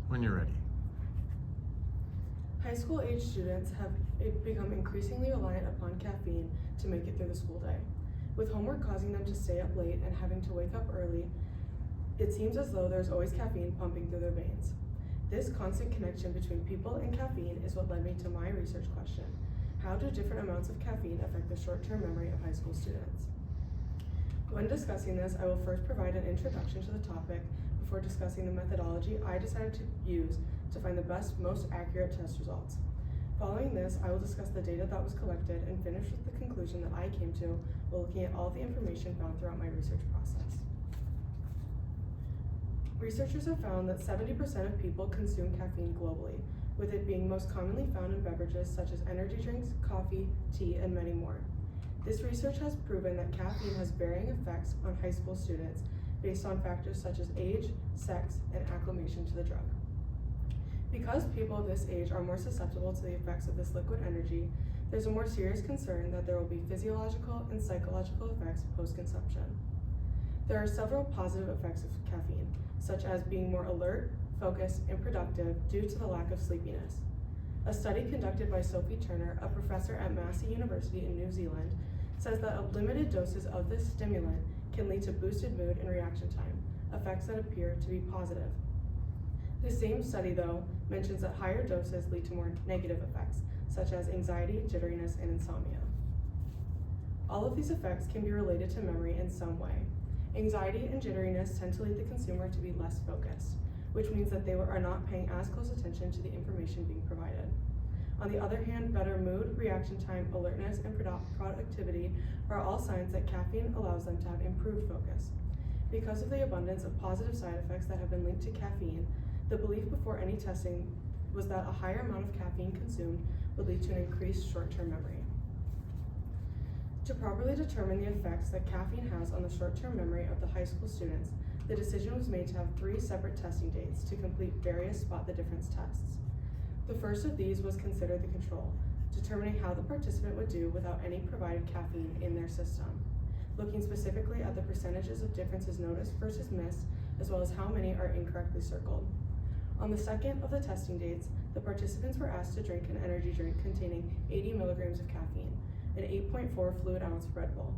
when you're ready. High school age students have become increasingly reliant upon caffeine to make it through the school day. With homework causing them to stay up late and having to wake up early, it seems as though there's always caffeine pumping through their veins. This constant connection between people and caffeine is what led me to my research question. How do different amounts of caffeine affect the short-term memory of high school students? When discussing this, I will first provide an introduction to the topic before discussing the methodology I decided to use to find the best, most accurate test results. Following this, I will discuss the data that was collected and finish with the conclusion that I came to while looking at all the information found throughout my research process. Researchers have found that 70% of people consume caffeine globally, with it being most commonly found in beverages such as energy drinks, coffee, tea, and many more. This research has proven that caffeine has varying effects on high school students based on factors such as age, sex, and acclimation to the drug. Because people of this age are more susceptible to the effects of this liquid energy, there's a more serious concern that there will be physiological and psychological effects post-consumption. There are several positive effects of caffeine, such as being more alert, focused, and productive due to the lack of sleepiness. A study conducted by Sophie Turner, a professor at Massey University in New Zealand, says that limited doses of this stimulant can lead to boosted mood and reaction time, effects that appear to be positive. The same study, though, mentions that higher doses lead to more negative effects, such as anxiety, jitteriness, and insomnia. All of these effects can be related to memory in some way. Anxiety and jitteriness tend to lead the consumer to be less focused, which means that they are not paying as close attention to the information being provided. On the other hand, better mood, reaction time, alertness, and productivity are all signs that caffeine allows them to have improved focus. Because of the abundance of positive side effects that have been linked to caffeine, the belief before any testing was that a higher amount of caffeine consumed would lead to an increased short-term memory. To properly determine the effects that caffeine has on the short-term memory of the high school students, the decision was made to have 3 separate testing dates to complete various spot the difference tests. The first of these was considered the control, determining how the participant would do without any provided caffeine in their system, looking specifically at the percentages of differences noticed versus missed, as well as how many are incorrectly circled. On the second of the testing dates, the participants were asked to drink an energy drink containing 80 milligrams of caffeine, an 8.4 fluid ounce Red Bull.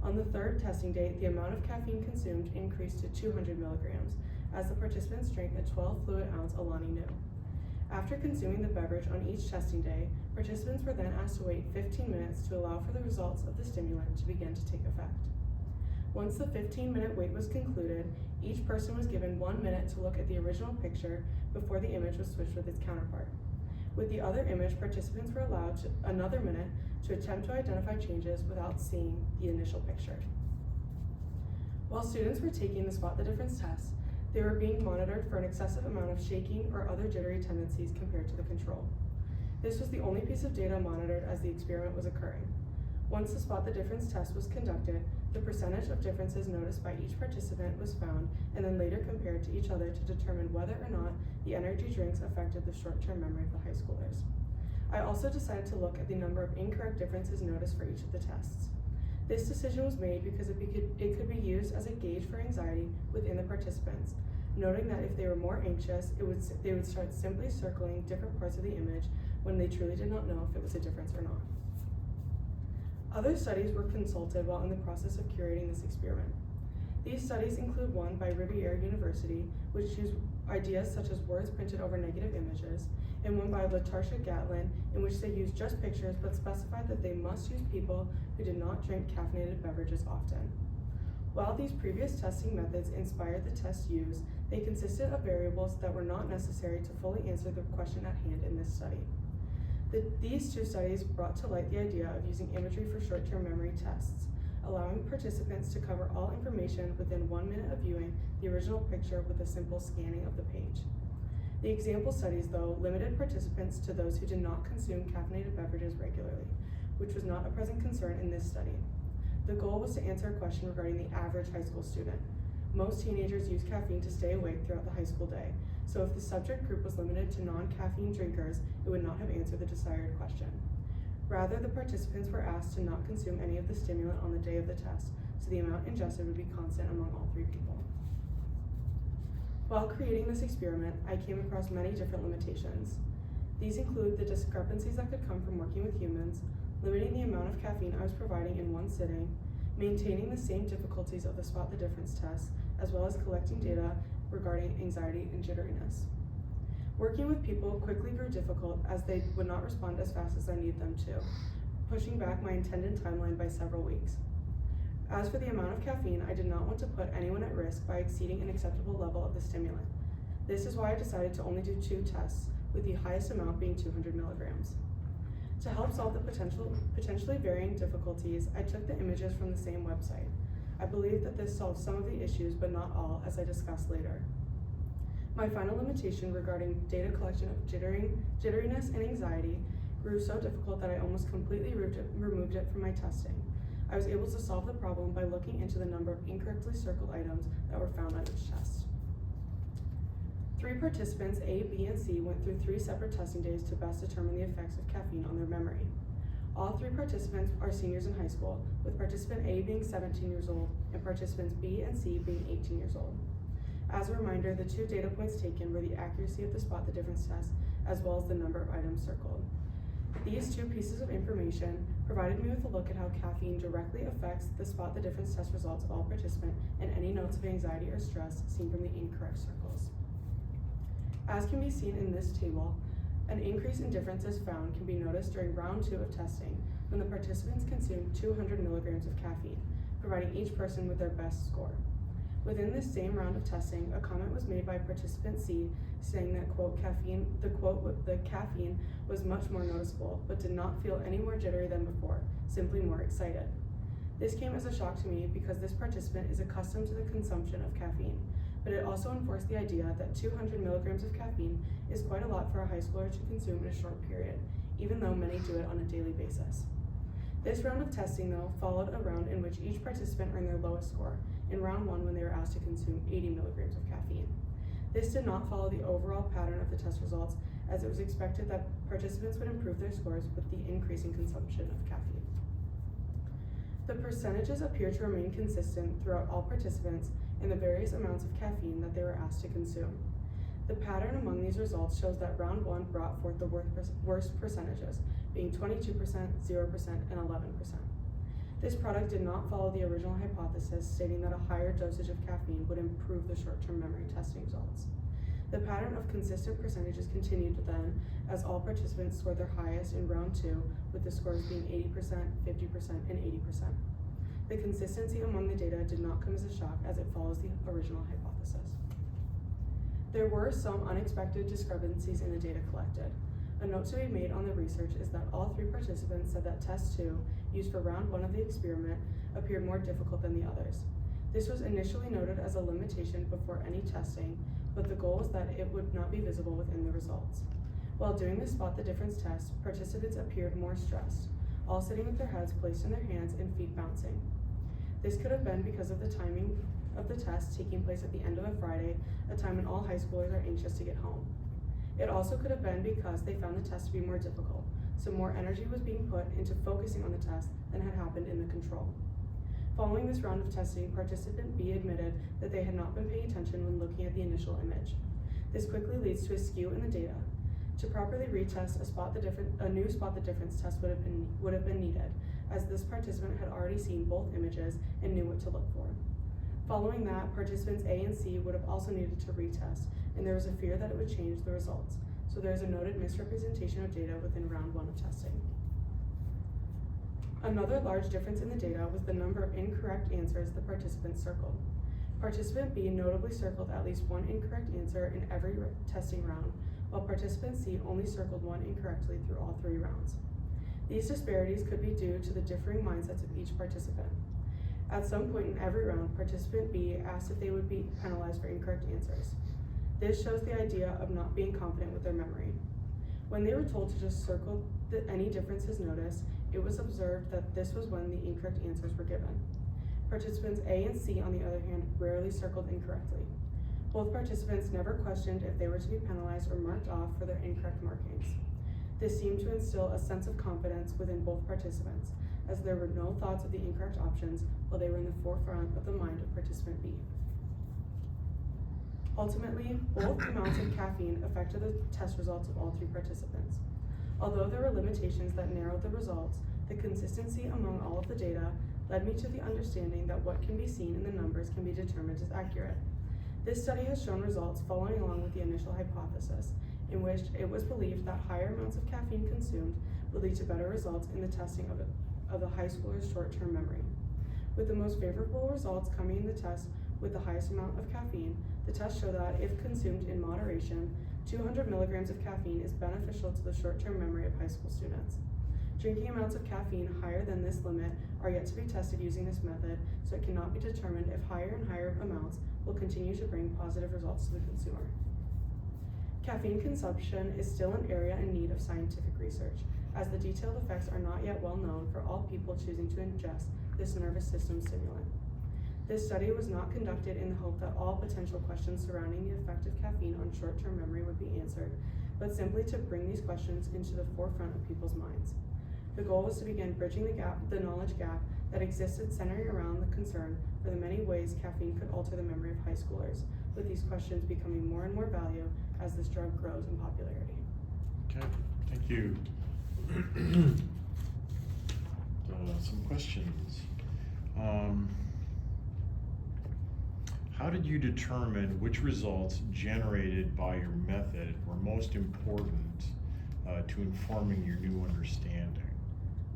On the third testing date, the amount of caffeine consumed increased to 200 milligrams, as the participants drank a 12 fluid ounce Alani Nu. After consuming the beverage on each testing day, participants were then asked to wait 15 minutes to allow for the results of the stimulant to begin to take effect. Once the 15-minute wait was concluded, each person was given 1 minute to look at the original picture before the image was switched with its counterpart. With the other image, participants were allowed another minute to attempt to identify changes without seeing the initial picture. While students were taking the Spot the Difference test, they were being monitored for an excessive amount of shaking or other jittery tendencies compared to the control. This was the only piece of data monitored as the experiment was occurring. Once the Spot the Difference test was conducted, the percentage of differences noticed by each participant was found and then later compared to each other to determine whether or not the energy drinks affected the short-term memory of the high schoolers. I also decided to look at the number of incorrect differences noticed for each of the tests. This decision was made because it could be used as a gauge for anxiety within the participants, noting that if they were more anxious, they would start simply circling different parts of the image when they truly did not know if it was a difference or not. Other studies were consulted while in the process of curating this experiment. These studies include one by Riviera University, which used ideas such as words printed over negative images, and one by Latarsha Gatlin, in which they used just pictures but specified that they must use people who did not drink caffeinated beverages often. While these previous testing methods inspired the tests used, they consisted of variables that were not necessary to fully answer the question at hand in this study. These 2 studies brought to light the idea of using imagery for short-term memory tests, allowing participants to cover all information within 1 minute of viewing the original picture with a simple scanning of the page. The example studies, though, limited participants to those who did not consume caffeinated beverages regularly, which was not a present concern in this study. The goal was to answer a question regarding the average high school student. Most teenagers use caffeine to stay awake throughout the high school day, so if the subject group was limited to non-caffeine drinkers, it would not have answered the desired question. Rather, the participants were asked to not consume any of the stimulant on the day of the test, so the amount ingested would be constant among all 3 people. While creating this experiment, I came across many different limitations. These include the discrepancies that could come from working with humans, limiting the amount of caffeine I was providing in one sitting, maintaining the same difficulties of the spot the difference test, as well as collecting data regarding anxiety and jitteriness. Working with people quickly grew difficult as they would not respond as fast as I needed them to, pushing back my intended timeline by several weeks. As for the amount of caffeine, I did not want to put anyone at risk by exceeding an acceptable level of the stimulant. This is why I decided to only do 2 tests, with the highest amount being 200 milligrams. To help solve the potentially varying difficulties, I took the images from the same website. I believe that this solves some of the issues, but not all, as I discuss later. My final limitation regarding data collection of jitteriness and anxiety grew so difficult that I almost completely removed it from my testing. I was able to solve the problem by looking into the number of incorrectly circled items that were found on each test. 3 participants, A, B, and C, went through 3 separate testing days to best determine the effects of caffeine on their memory. All 3 participants are seniors in high school, with participant A being 17 years old and participants B and C being 18 years old. As a reminder, the 2 data points taken were the accuracy of the spot the difference test, as well as the number of items circled. These 2 pieces of information provided me with a look at how caffeine directly affects the spot the difference test results of all participants and any notes of anxiety or stress seen from the incorrect circles. As can be seen in this table, an increase in differences found can be noticed during round 2 of testing when the participants consumed 200 milligrams of caffeine, providing each person with their best score. Within this same round of testing, a comment was made by participant C saying that, quote, the caffeine was much more noticeable, but did not feel any more jittery than before, simply more excited. This came as a shock to me because this participant is accustomed to the consumption of caffeine, but it also enforced the idea that 200 milligrams of caffeine is quite a lot for a high schooler to consume in a short period, even though many do it on a daily basis. This round of testing, though, followed a round in which each participant earned their lowest score, in round 1 when they were asked to consume 80 milligrams of caffeine. This did not follow the overall pattern of the test results, as it was expected that participants would improve their scores with the increasing consumption of caffeine. The percentages appear to remain consistent throughout all participants in the various amounts of caffeine that they were asked to consume. The pattern among these results shows that round 1 brought forth the worst percentages, being 22%, 0%, and 11%. This product did not follow the original hypothesis stating that a higher dosage of caffeine would improve the short-term memory testing results. The pattern of consistent percentages continued then, as all participants scored their highest in round 2, with the scores being 80%, 50%, and 80%. The consistency among the data did not come as a shock, as it follows the original hypothesis. There were some unexpected discrepancies in the data collected. A note to be made on the research is that all 3 participants said that test 2, used for round 1 of the experiment, appeared more difficult than the others. This was initially noted as a limitation before any testing, but the goal was that it would not be visible within the results. While doing the spot the difference test, participants appeared more stressed, all sitting with their heads placed in their hands and feet bouncing. This could have been because of the timing of the test taking place at the end of a Friday, a time when all high schoolers are anxious to get home. It also could have been because they found the test to be more difficult, so more energy was being put into focusing on the test than had happened in the control. Following this round of testing, participant B admitted that they had not been paying attention when looking at the initial image. This quickly leads to a skew in the data. To properly retest, a new spot the difference test would have been needed, as this participant had already seen both images and knew what to look for. Following that, participants A and C would have also needed to retest, and there was a fear that it would change the results, so there is a noted misrepresentation of data within round 1 of testing. Another large difference in the data was the number of incorrect answers the participants circled. Participant B notably circled at least 1 incorrect answer in every testing round, while participant C only circled 1 incorrectly through all 3 rounds. These disparities could be due to the differing mindsets of each participant. At some point in every round, participant B asked if they would be penalized for incorrect answers. This shows the idea of not being confident with their memory. When they were told to just circle any differences noticed, it was observed that this was when the incorrect answers were given. Participants A and C, on the other hand, rarely circled incorrectly. Both participants never questioned if they were to be penalized or marked off for their incorrect markings. This seemed to instill a sense of confidence within both participants, as there were no thoughts of the incorrect options while they were in the forefront of the mind of participant B. Ultimately, both amounts of caffeine affected the test results of all 3 participants. Although there were limitations that narrowed the results, the consistency among all of the data led me to the understanding that what can be seen in the numbers can be determined as accurate. This study has shown results following along with the initial hypothesis, in which it was believed that higher amounts of caffeine consumed would lead to better results in the testing of the high schooler's short-term memory. With the most favorable results coming in the test with the highest amount of caffeine, the tests show that if consumed in moderation, 200 milligrams of caffeine is beneficial to the short-term memory of high school students. Drinking amounts of caffeine higher than this limit are yet to be tested using this method, so it cannot be determined if higher and higher amounts will continue to bring positive results to the consumer. Caffeine consumption is still an area in need of scientific research, as the detailed effects are not yet well known for all people choosing to ingest this nervous system stimulant. This study was not conducted in the hope that all potential questions surrounding the effect of caffeine on short-term memory would be answered, but simply to bring these questions into the forefront of people's minds. The goal was to begin bridging the knowledge gap that existed centering around the concern for the many ways caffeine could alter the memory of high schoolers, with these questions becoming more and more valuable as this drug grows in popularity. Okay, thank you. Some questions. How did you determine which results generated by your method were most important to informing your new understanding?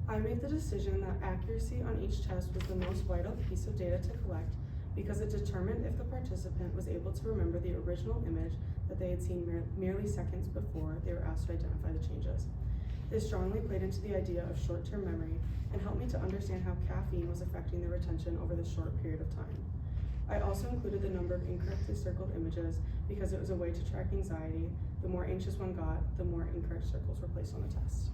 I made the decision that accuracy on each test was the most vital piece of data to collect because it determined if the participant was able to remember the original image that they had seen merely seconds before they were asked to identify the changes. This strongly played into the idea of short-term memory and helped me to understand how caffeine was affecting their retention over this short period of time. I also included the number of incorrectly circled images because it was a way to track anxiety. The more anxious one got, the more incorrect circles were placed on the test.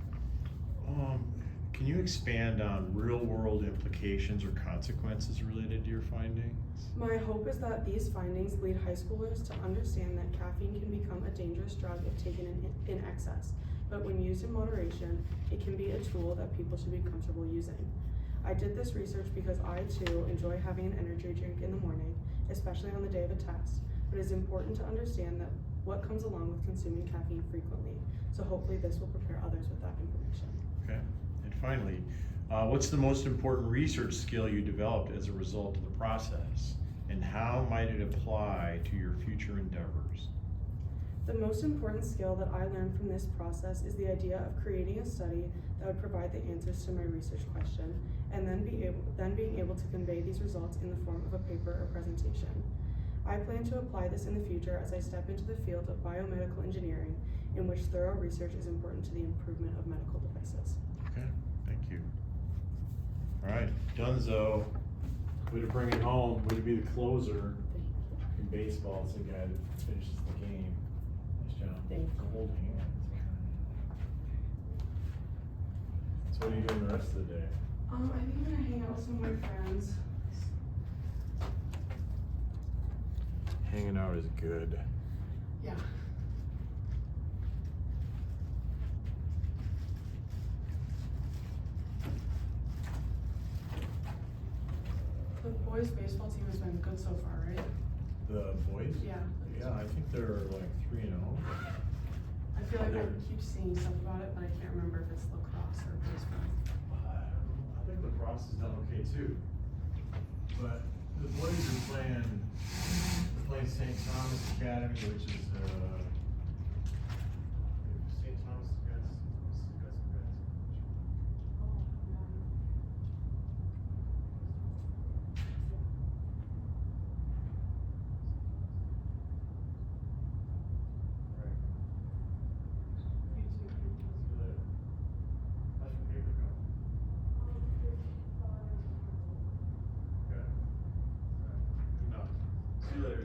Can you expand on real-world implications or consequences related to your findings? My hope is that these findings lead high schoolers to understand that caffeine can become a dangerous drug if taken in excess, but when used in moderation, it can be a tool that people should be comfortable using. I did this research because I too enjoy having an energy drink in the morning, especially on the day of a test, but it is important to understand that what comes along with consuming caffeine frequently, so hopefully this will prepare others with that information. Okay, and finally, what's the most important research skill you developed as a result of the process, and how might it apply to your future endeavors? The most important skill that I learned from this process is the idea of creating a study that would provide the answers to my research question, and then being able to convey these results in the form of a paper or presentation. I plan to apply this in the future as I step into the field of biomedical engineering, in which thorough research is important to the improvement of medical devices. Okay, thank you. All right, Dunzo. Way to bring it home, way to be the closer in baseball, it's the guy that finishes the game. Nice job. Thank you. Cold hands. So what are you doing the rest of the day? I think I'm gonna hang out with some of my friends. Hanging out is good. Yeah. The boys' baseball team has been good so far, right? The boys? Yeah. Yeah, I think they're like 3-0. I feel like I keep seeing stuff about it, but I can't remember if it's lacrosse or baseball. I think lacrosse is done okay too. But the boys are playing St. Thomas Academy, which is St. Thomas got some guys. Right. See you later. How's your paper going? Good. All right. Good enough. See you later.